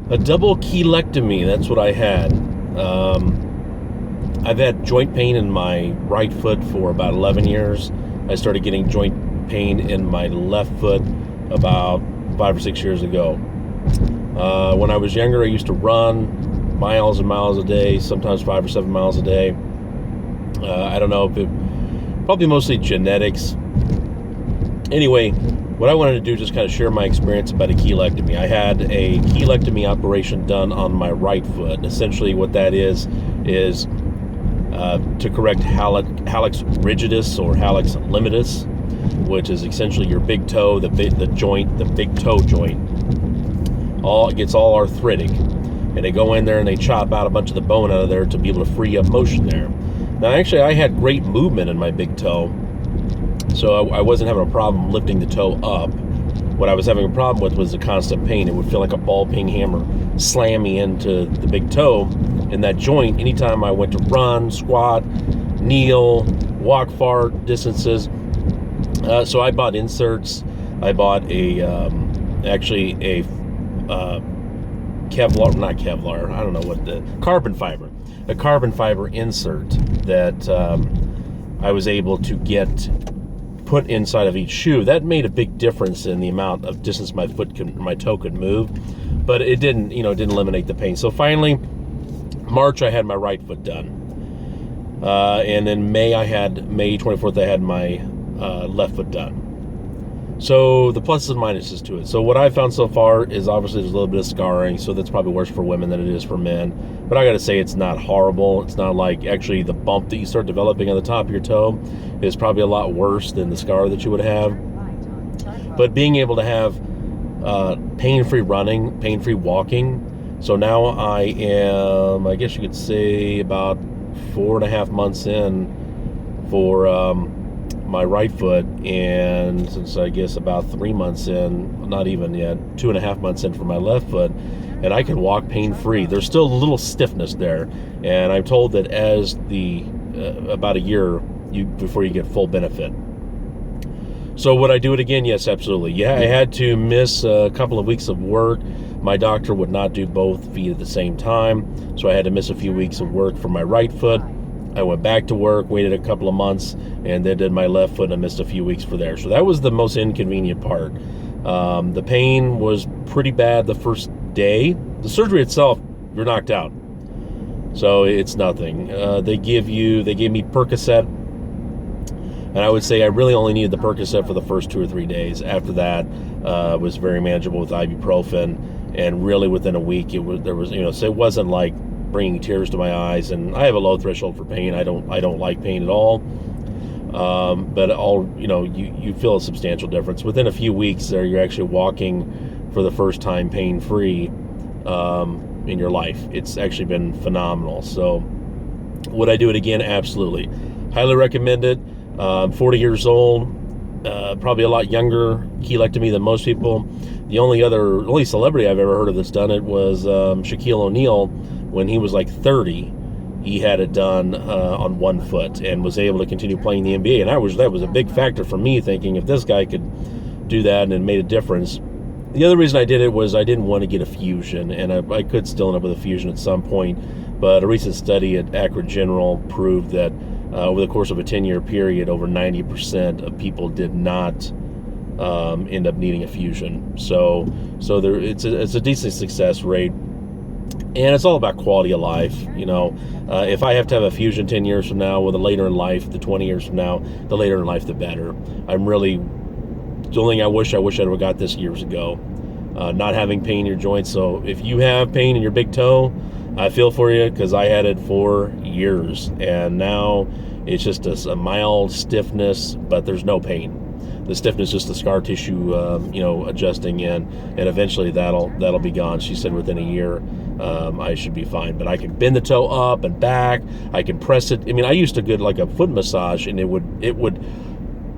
A double cheilectomy, that's what I had. I've had joint pain in my right foot for about 11 years. I started getting joint pain in my left foot about 5 or 6 years ago. When I was younger, I used to run miles and miles a day, sometimes 5 or 7 miles a day. I don't know if it, probably mostly genetics. Anyway, what I wanted to do is just kind of share my experience about a cheilectomy. I had a cheilectomy operation done on my right foot. And essentially what that is to correct hallux rigidus or hallux limitus, which is essentially your big toe, the big toe joint. It gets all arthritic. And they go in there and they chop out a bunch of the bone out of there to be able to free up motion there. Now, actually, I had great movement in my big toe, so I wasn't having a problem lifting the toe up. What I was having a problem with was the constant pain. It would feel like a ball peen hammer slam me into the big toe in that joint anytime I went to run, squat, kneel, walk far distances. So I bought inserts. I bought not Kevlar, I don't know what a carbon fiber insert that I was able to get put inside of each shoe. That made a big difference in the amount of distance my toe could move, but it didn't eliminate the pain. So finally, March, I had my right foot done, and then May 24th, I had my left foot done. So the pluses and minuses to it. So what I've found so far is obviously there's a little bit of scarring, so that's probably worse for women than it is for men. But I gotta say, it's not horrible. It's not like actually the bump that you start developing on the top of your toe is probably a lot worse than the scar that you would have. But being able to have pain-free running, pain-free walking. So now I am, I guess you could say, about 4.5 months in for my right foot, and since I guess about 3 months in, not even yet, 2.5 months in for my left foot, and I can walk pain-free. There's still a little stiffness there, and I'm told that as about a year before you get full benefit. So would I do it again? Yes, absolutely. Yeah, I had to miss a couple of weeks of work. My doctor would not do both feet at the same time, so I had to miss a few weeks of work for my right foot. I went back to work, waited a couple of months, and then did my left foot and missed a few weeks for there. So that was the most inconvenient part. The pain was pretty bad the first day. The surgery itself, you're knocked out. So it's nothing. They gave me Percocet, and I would say I really only needed the Percocet for the first 2 or 3 days. After that, was very manageable with ibuprofen, and really within a week, so it wasn't like bringing tears to my eyes. And I have a low threshold for pain. I don't like pain at all. But you feel a substantial difference within a few weeks. There, you're actually walking for the first time pain-free in your life. It's actually been phenomenal. So, would I do it again? Absolutely. Highly recommend it. 40 years old, probably a lot younger cheilectomy than most people. The only celebrity I've ever heard of that's done it was Shaquille O'Neal. When he was like 30, he had it done on one foot and was able to continue playing the NBA. And that was a big factor for me, thinking if this guy could do that and it made a difference. The other reason I did it was I didn't want to get a fusion, and I could still end up with a fusion at some point. But a recent study at Akron General proved that over the course of a 10-year period, over 90% of people did not end up needing a fusion. So it's a decent success rate. And it's all about quality of life. If I have to have a fusion 10 years from now, or the later in life, the 20 years from now, the later in life, the better. The only thing I wish I'd have got this years ago. Not having pain in your joints. So if you have pain in your big toe, I feel for you, because I had it for years. And now it's just a mild stiffness, but there's no pain. The stiffness is just the scar tissue, adjusting in, and eventually that'll be gone. She said within a year, I should be fine. But I can bend the toe up and back. I can press it. I mean, I used to get like a foot massage, and it would,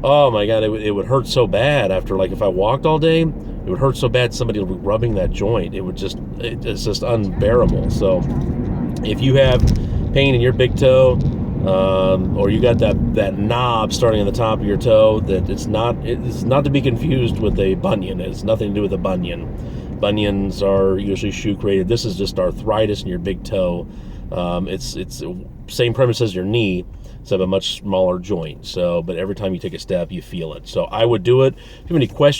oh my God, it would hurt so bad after, like, if I walked all day, it would hurt so bad somebody would be rubbing that joint. It's just unbearable. So if you have pain in your big toe, or you got that knob starting on the top of your toe, that it's not to be confused with a bunion. It's nothing to do with a bunion. Bunions are usually shoe created. This is just arthritis in your big toe. It's same premise as your knee. It's a much smaller joint. So, but every time you take a step, you feel it. So I would do it. If you have any questions